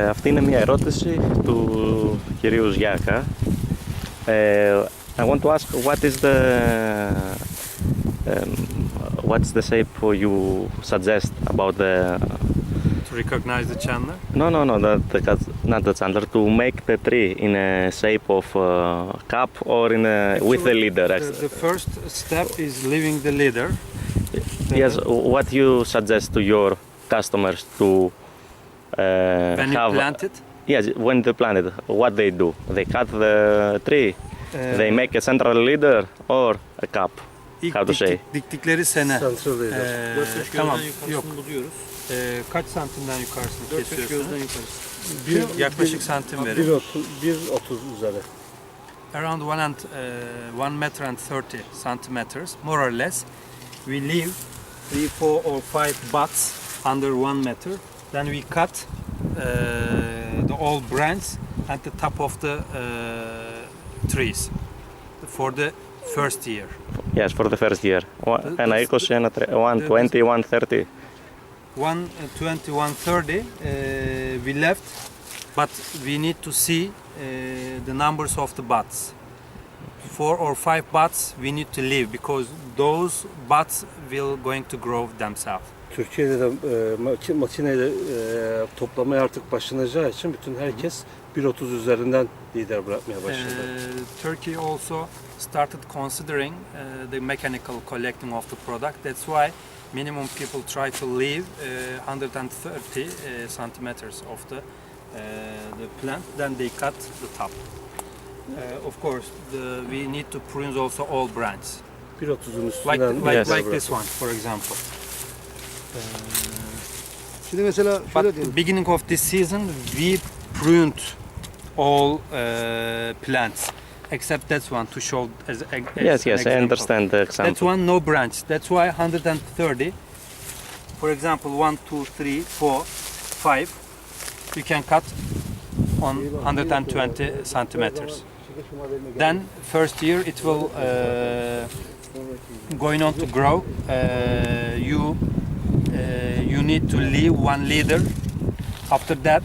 Αυτή είναι μια ερώτηση του κυρίου Ζιάκα. I want to ask what's the shape you suggest about the... To recognize the Chandler? No, not the Chandler. To make the tree in a shape of cup or with the leader. The first step is leaving the leader. Yes, what you suggest to your customers to when you plant it? Yes, when they plant it, what they do? They cut the tree, they make a central leader or a cup. How to say? Diktikleri sene. Central leader. 4-5 Tamam, yukarısını yok. buluyoruz. Kaç santimden yukarısını 4-5 kesiyorsunuz? gözden yukarısı. Yaklaşık santim verin. 1.30 üzeri. Around 1 meter and 30 centimeters, more or less. We leave 3, 4 or 5 butts under 1 meter. Then we cut the old branch at the top of the trees for the first year. Yes, for the first year. 120, 130. 120, 130 we left, but we need to see the numbers of the butts. 4 or 5 butts we need to leave because those butts will going to grow themselves. Türkiye'de de makineyle toplamaya artık başlanacağı için bütün herkes 1.30 üzerinden lider bırakmaya başladı. Turkey also started considering the mechanical collecting of the product. That's why minimum people try to leave 130 centimeters of the plant. Then they cut the top. Of course, we need to prune also all branches. 1.30'un üstünden Like this one, for example. Şimdi mesela şöyle But diyelim. beginning of this season, we pruned all plants except that one to show as Yes, an I example. understand the That example. one no branch. That's why 130. For example, 1, 2, 3, 4, 5. You can cut on 120 centimeters. Then first year it will going on to grow. You need to leave one leader. After that,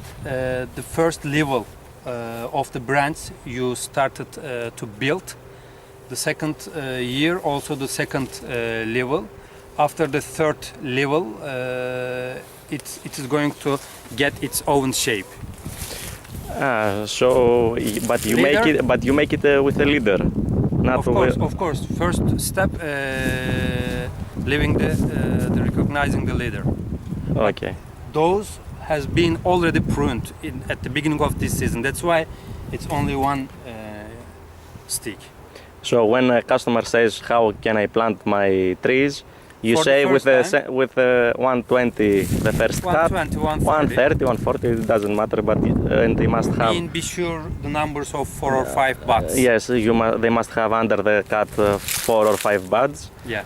the first level of the branch you started to build. The second year also the second level. After the third level, it is going to get its own shape. But you make it with a leader, not Of course. First step, leaving the recognizing the leader. Okay. Those has been already pruned at the beginning of this season. That's why it's only one stick. So when a customer says, "How can I plant my trees?" You For say the with first with 120 the first cut, 120, 130, 140, it doesn't matter, but and they must have. Be sure the numbers of 4 or 5 buds. Yes, they must have under the cut 4 or 5 buds Yeah.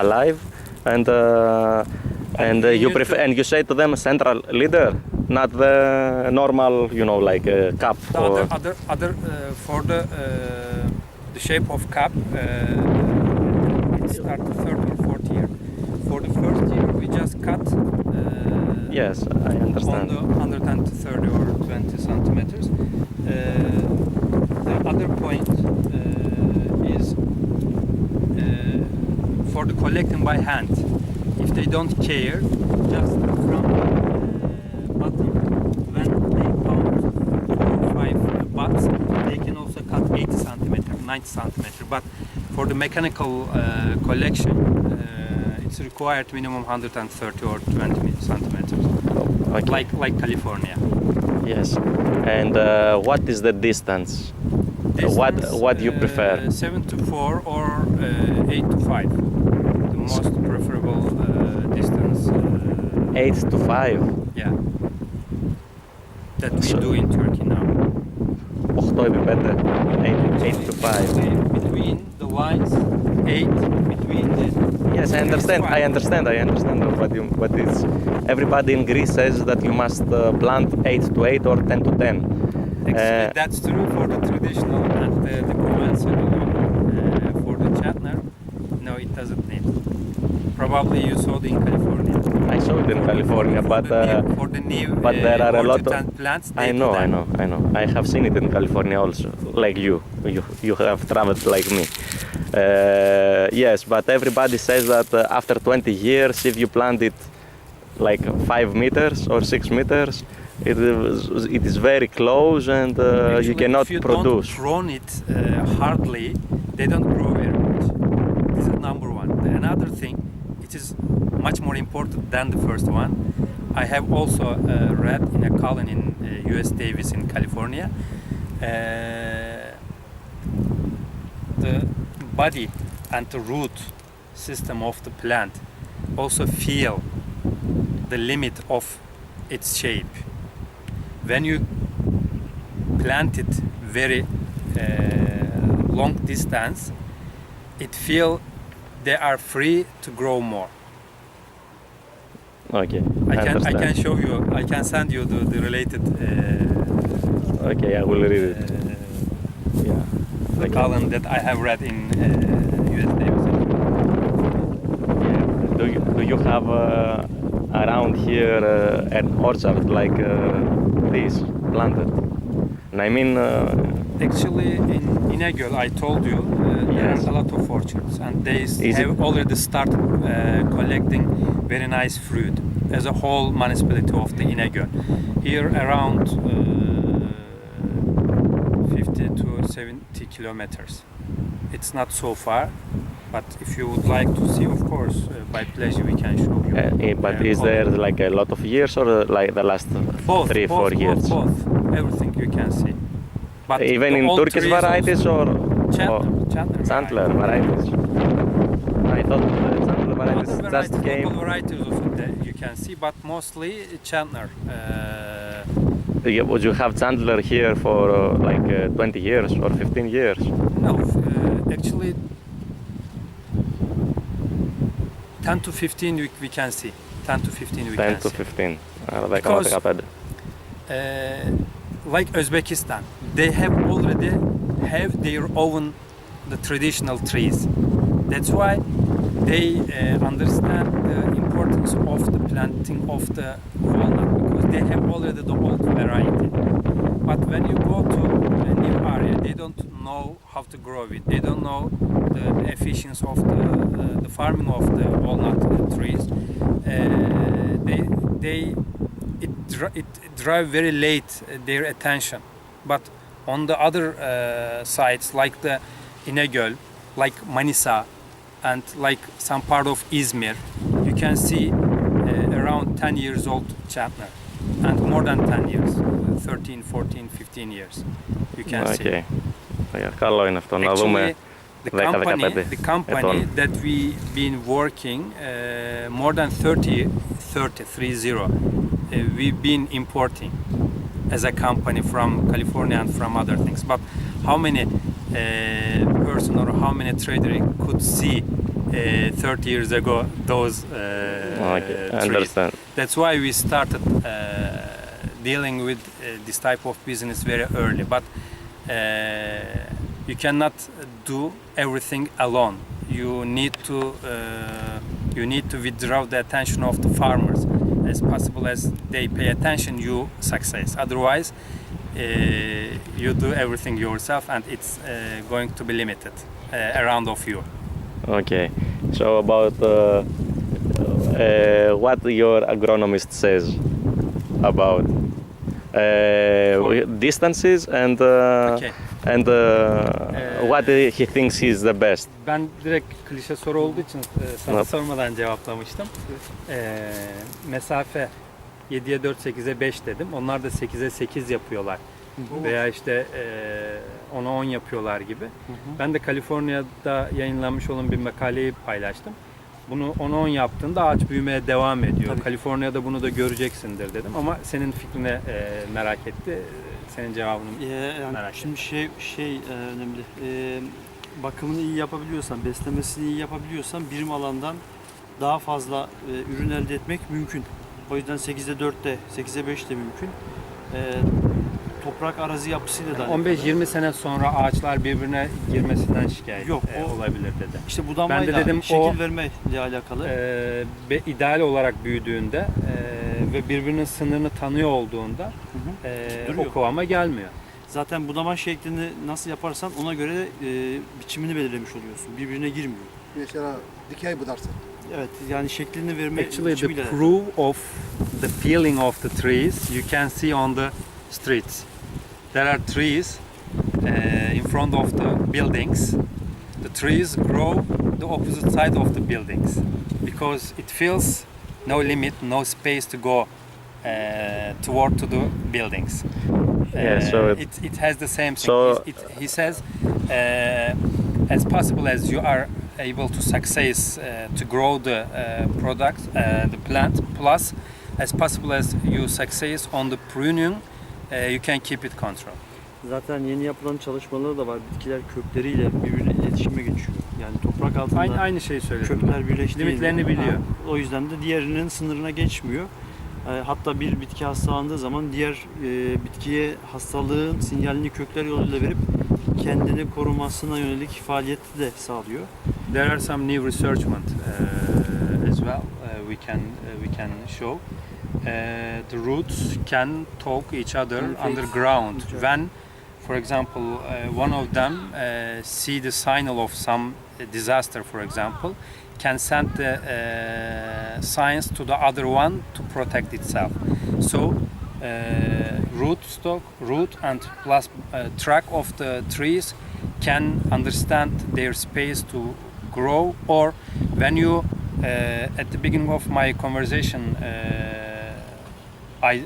alive, and you prefer and you say to them central leader, not the normal, like a cup. The other for the shape of cup, it starts the third or fourth year. For the first year, we just cut. Yes, I understand. On the 130 or 20 centimeters. The other point is for the collecting by hand. If they don't care, just from bottom, when they count 4 or 5 butts, they can also cut 80 centimeter, 90 centimeter. But for the mechanical collection, it's required minimum 130 or 20 centimeters, Okay. like California. Yes, and what is the distance? What do you prefer? 7 to 4 or 8 to 5. The most preferable distance. 8 to 5. Yeah. That we do in Turkey now. 8 επί 5. 8 to 5. Between the lines, 8 between the. Yes, I understand. What is. Everybody in Greece says that you must plant 8 to 8 or 10 to 10. Actually, that's true for the traditional and the conventional one. For the Chandler, no, it doesn't need. Probably you saw it in California. I saw it in California, but For the new but there are a lot orchid of and plants, they I do know, that. I know. I have seen it in California also, like you. You have traveled like me. Yes, but everybody says that after 20 years, if you plant it like 5 meters or 6 meters, it is very close and Actually, you cannot if you produce. don't prune it hardly, they don't grow very much. This is number one. Another thing, it is much more important than the first one. I have also read in a column in US Davis in California, the body and the root system of the plant also feel the limit of its shape. When you plant it very long distance, it feel they are free to grow more. Okay, I can understand. show you. I can send you the related Okay, I will read it. Yeah. the Okay. column that I have read in US Davis. Do you have around here an orchard like this planted? And I mean, Actually, in Inegöl, I told you, there Yes. are a lot of orchards, and they Is have already started collecting very nice fruit as a whole municipality of the Inegöl. Here around 50 to 70 kilometers. It's not so far, but if you would like to see, of course, by pleasure we can show you. but is there like a lot of years or like the last both, 3-4 years? Both, everything you can see. But Even the in old Turkish trees also- varieties or Chandler Chandler varieties? I thought Chandler varieties Other just varieties, came. local varieties also that you can see, but mostly Chandler. Would you have Chandler here for like 20 years or 15 years? No, actually 10 to 15 we can see. 10 to 15 we 10 can to see. 15. Άρα 10 Because- με 15. Like Uzbekistan, they have already have their own the traditional trees. That's why they understand the importance of the planting of the walnut because they have already the old variety. But when you go to a new area, they don't know how to grow it. They don't know the efficiency of the farming of the walnut trees. It drive very late their attention. But on the other sides, like the Inegöl, like Manisa, and like some part of Izmir, you can see around 10 years old Chandler, and more than 10 years, 13, 14, 15 years. You can see. Okay. Καλό είναι αυτό να Actually, δούμε the 10-15 company ετών. that we've been working more than 30, we've been importing as a company from California and from other things. But how many person or how many trader could see 30 years ago those Okay, I trees? understand. That's why we started dealing with this type of business very early. But you cannot do everything alone. You need to withdraw the attention of the farmers as possible as they pay attention. You success. Otherwise, you do everything yourself, and it's going to be limited around of you. Okay. So about what your agronomist says about distances and Okay. and what he thinks is the best. Ben direkt klişe soru olduğu için sana Evet. sormadan cevaplamıştım. Mesafe 7'ye 4, 8'e 5 dedim. Onlar da 8'e 8 yapıyorlar. Veya işte 10'a 10 yapıyorlar gibi. Ben de Kaliforniya'da yayınlanmış olan bir makaleyi paylaştım. Bunu 10'a 10 yaptığında ağaç büyümeye devam ediyor. Tabii. Kaliforniya'da bunu da göreceksindir dedim. Ama senin fikrini merak etti. Senin cevabını Yani merak şimdi önemli. Bakımını iyi yapabiliyorsan, beslemesini iyi yapabiliyorsan birim alandan daha fazla ürün elde etmek mümkün. O yüzden 8'e 4'te, 8'e 5'te mümkün. toprak arazi yapısıyla da 15-20 sene sonra ağaçlar birbirine girmesinden şikayet Yok, o- olabilir dedi. İşte budamayla Ben de dedim şekil o- verme ile alakalı. İdeal olarak büyüdüğünde ve birbirinin sınırını tanıyor olduğunda Duruyor. o kıvama gelmiyor. Zaten budama şeklini nasıl yaparsan ona göre biçimini belirlemiş oluyorsun. Birbirine girmiyor. Mesela dikey budarsa. Evet, yani şeklini verme Actually, the biçimiyle. proof of the peeling of the trees you can see on the streets. There are trees in front of the buildings. The trees grow the opposite side of the buildings because it feels no limit, no space to go toward to the buildings. Yeah, so it has the same thing. so- He says, as possible as you are able to success to grow the product, the plant, plus as possible as you success on the pruning, you can keep it control. Zaten yeni yapılan çalışmaları da var. Bitkiler kökleriyle birbirine iletişime geçiyor. Yani toprak altında Aynı şeyi söyledim. kökler birleştiğinde Limitlerini biliyor. O yüzden de diğerinin sınırına geçmiyor. Hatta bir bitki hastalandığı zaman diğer bitkiye hastalığın sinyalini kökler yoluyla verip kendini korumasına yönelik faaliyeti de sağlıyor. There are some new research as well. We can show. The roots can talk each other Communicate underground. each other. When, for example, one of them see the signal of some disaster, for example, can send the signs to the other one to protect itself. So, root and plus trunk of the trees can understand their space to grow. Or when you at the beginning of my conversation I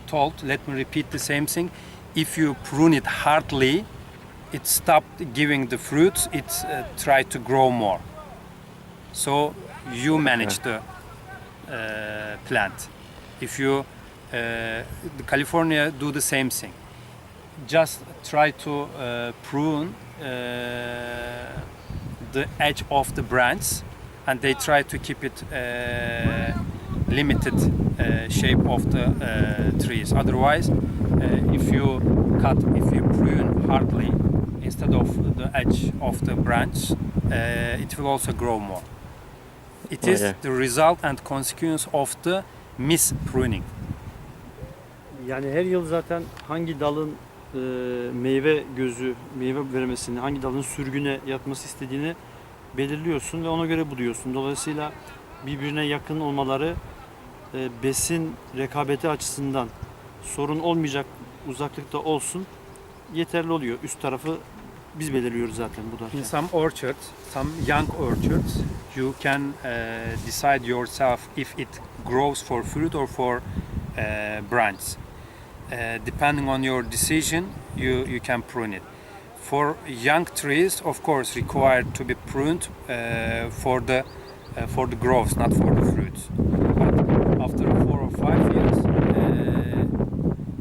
told, let me repeat the same thing, if you prune it hardly, it stopped giving the fruits, it try to grow more. So you manage the plant. If you California do the same thing, just try to prune the edge of the branch, and they try to keep it limited shape of the trees. Otherwise, if you prune hardly instead of the edge of the branch, it will also grow more. It is Okay. the result and consequence of the mispruning. Yani her yıl zaten hangi dalın meyve vermesini, hangi dalın sürgüne yatması istediğini belirliyorsun ve ona göre buduyorsun. Dolayısıyla birbirine yakın olmaları besin rekabeti açısından sorun olmayacak uzaklıkta olsun yeterli oluyor. Üst tarafı biz belirliyoruz zaten budarken. In some orchards, some young orchards, you can decide yourself if it grows for fruit or for branch. Depending on your decision, you can prune it. For young trees, of course, required to be pruned for the growth, not for the fruits. But after 4 or 5 years,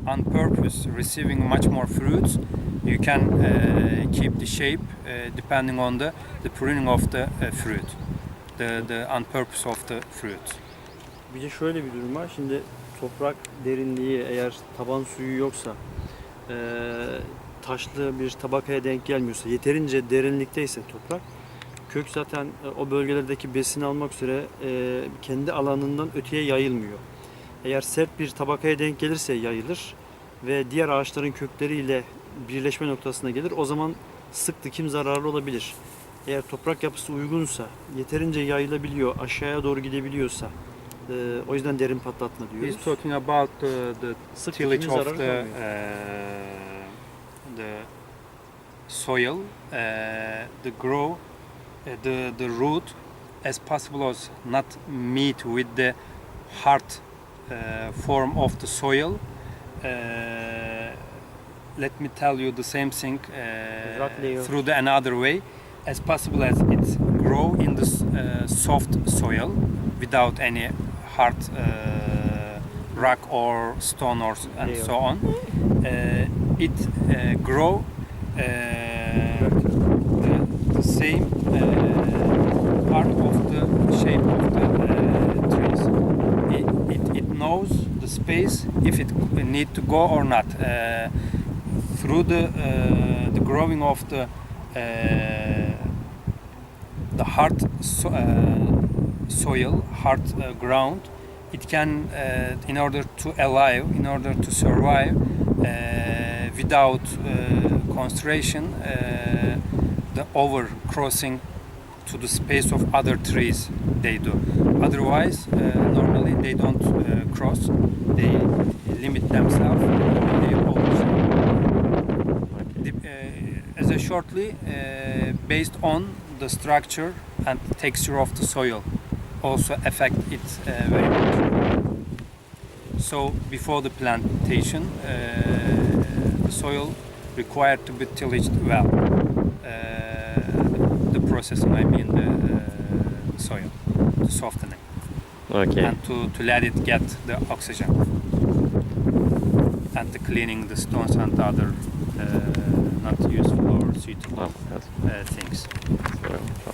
on purpose, receiving much more fruits, you can keep the shape depending on the pruning of the fruit, the on purpose of the fruit. Bir de şöyle bir durum var. Şimdi toprak derinliği eğer taban suyu yoksa taşlı bir tabakaya denk gelmiyorsa, yeterince derinlikteyse toprak, kök zaten o bölgelerdeki besini almak üzere kendi alanından öteye yayılmıyor. Eğer sert bir tabakaya denk gelirse yayılır ve diğer ağaçların kökleriyle birleşme noktasına gelir. O zaman sık dikim zararlı olabilir. Eğer toprak yapısı uygunsa, yeterince yayılabiliyor, aşağıya doğru gidebiliyorsa, o yüzden derin patlatma diyoruz. He's talking about the Sık tillage dikimin of zararı the olmuyor. the soil, the grow, the root as possible as not meet with the hard form of the soil. Let me tell you the same thing Rock layer. through the another way, as possible as it grow in the soft soil without any hard rock or stone and Layer. so on. It grow the same part of the shape of the trees. It knows the the space if it need to go or not. Through the growing of the hard soil, hard ground, it can, in order to alive, in order to survive without constriction, the over crossing to the space of other trees they do. Otherwise, normally they don't cross. They limit themselves. They always. As a shortly, based on the structure and texture of the soil, also affect it very much. So before the plantation, the soil required to be tillaged well. The processing, I mean the soil, the softening, Okay. and to let it get the oxygen, and the cleaning the stones and other not useful or suitable Oh, yes. things. So,